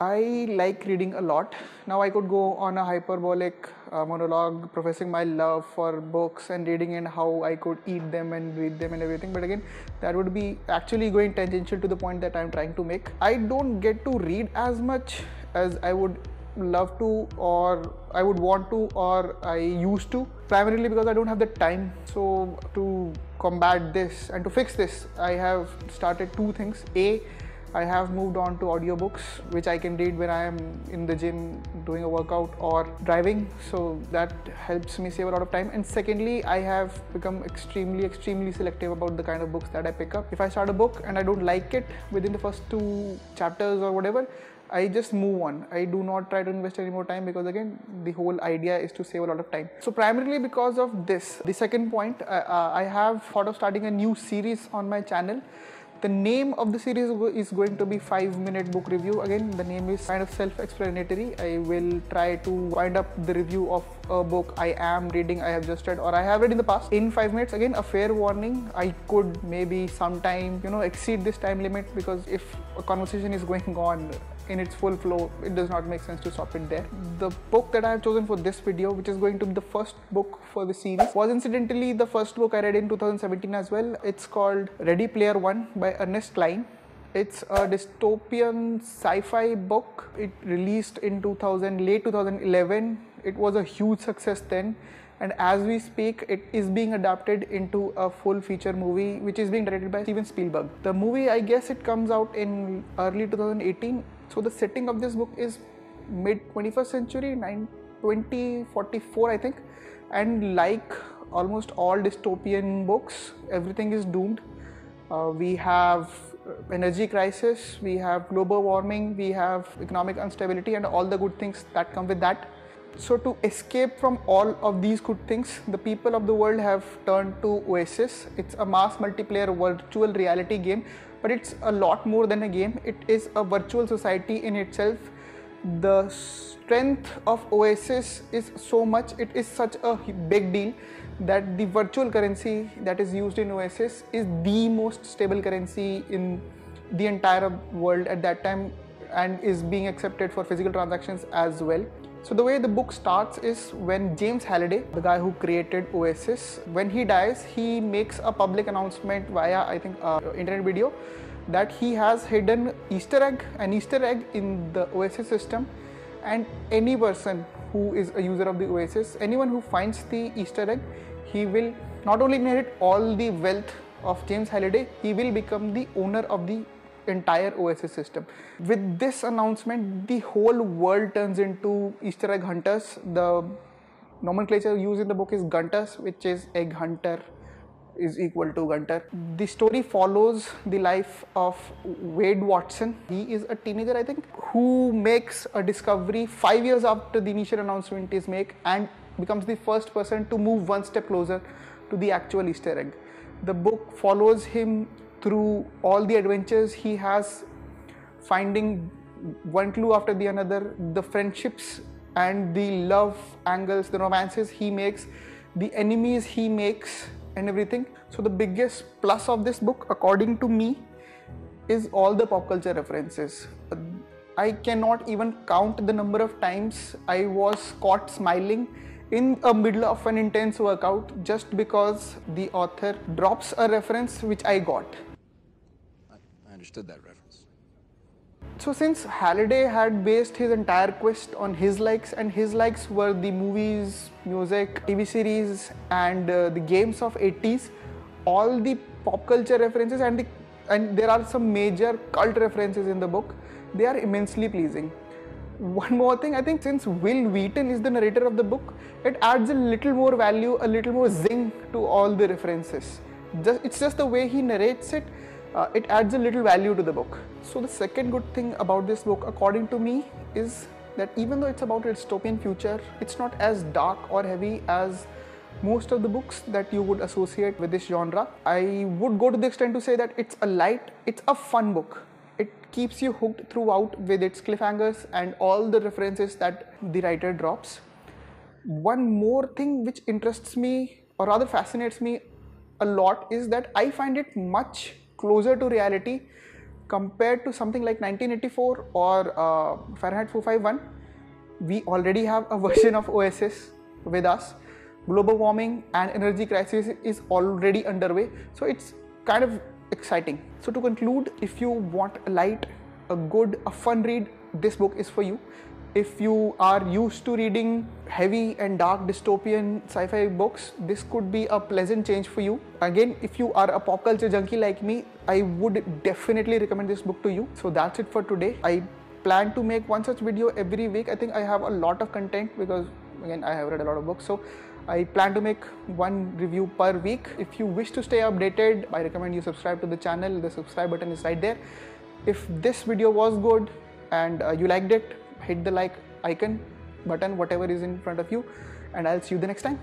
I like reading a lot. Now I could go on a hyperbolic monologue professing my love for books and reading and how I could eat them and read them and everything. But again, that would be actually going tangential to the point that I'm trying to make. I don't get to read as much as I would love to, or I would want to, or I used to, primarily because I don't have the time. So to combat this and to fix this, I have started two things. I have moved on to audiobooks, which I can read when I am in the gym doing a workout or driving. So that helps me save a lot of time. And secondly, I have become extremely selective about the kind of books that I pick up. If I start a book and I don't like it within the first 2 chapters or whatever, I just move on. I do not try to invest any more time because again, the whole idea is to save a lot of time. So primarily because of this, the second point, I have thought of starting a new series on my channel. The name of the series is going to be 5-minute book review. Again, the name is kind of self-explanatory. I will try to wind up the review of a book I am reading, I have just read, or I have read in the past in 5 minutes. Again, a fair warning, I could maybe sometime, exceed this time limit, because if a conversation is going on in its full flow, it does not make sense to stop it there. The book that I have chosen for this video, which is going to be the first book for the series, was incidentally the first book I read in 2017 as well. It's called Ready Player One by Ernest Cline. It's a dystopian sci-fi book. It released in late 2011. It was a huge success then. And as we speak, it is being adapted into a full feature movie, which is being directed by Steven Spielberg. The movie, I guess it comes out in early 2018. So the setting of this book is mid-21st century, 2044 I think. And like almost all dystopian books, everything is doomed. We have energy crisis, we have global warming, we have economic instability and all the good things that come with that. So to escape from all of these good things, the people of the world have turned to Oasis. It's a mass multiplayer virtual reality game, but it's a lot more than a game. It is a virtual society in itself. The strength of Oasis is so much, it is such a big deal that the virtual currency that is used in Oasis is the most stable currency in the entire world at that time and is being accepted for physical transactions as well. So the way the book starts is when James Halliday, the guy who created Oasis, when he dies, he makes a public announcement via, I think, internet video, that he has hidden an Easter egg in the Oasis system, and any person who is a user of the Oasis, anyone who finds the Easter egg, he will not only inherit all the wealth of James Halliday, he will become the owner of the entire Oasis system. With this announcement, the whole world turns into Easter egg hunters. The nomenclature used in the book is Gunters, which is egg hunter is equal to Gunter. The story follows the life of Wade Watson. He is a teenager, I think, who makes a discovery 5 years after the initial announcement is made and becomes the first person to move one step closer to the actual Easter egg. The book follows him through all the adventures he has, finding one clue after the another, the friendships and the love angles, the romances he makes, the enemies he makes and everything. So the biggest plus of this book, according to me, is all the pop culture references. I cannot even count the number of times I was caught smiling in the middle of an intense workout just because the author drops a reference which I got. I understood that reference. So since Halliday had based his entire quest on his likes, and his likes were the movies, music, TV series and the games of 80s, all the pop culture references and there are some major cult references in the book, they are immensely pleasing. One more thing, I think since Will Wheaton is the narrator of the book, it adds a little more value, a little more zing to all the references. It's just the way he narrates it, it adds a little value to the book. So the second good thing about this book, according to me, is that even though it's about a dystopian future, it's not as dark or heavy as most of the books that you would associate with this genre. I would go to the extent to say that it's a fun book. It keeps you hooked throughout with its cliffhangers and all the references that the writer drops. One more thing which interests me, or rather fascinates me a lot, is that I find it much closer to reality compared to something like 1984 or Fahrenheit 451, we already have a version of OSS with us. Global warming and energy crisis is already underway, so it's kind of exciting. So to conclude, if you want a light, a good, a fun read, this book is for you. If you are used to reading heavy and dark dystopian sci-fi books, this could be a pleasant change for you. Again, if you are a pop culture junkie like me, I would definitely recommend this book to you. So that's it for today. I plan to make one such video every week. I think I have a lot of content because again, I have read a lot of books. So I plan to make one review per week. If you wish to stay updated, I recommend you subscribe to the channel. The subscribe button is right there. If this video was good and you liked it, hit the like icon button, whatever is in front of you, and I'll see you the next time.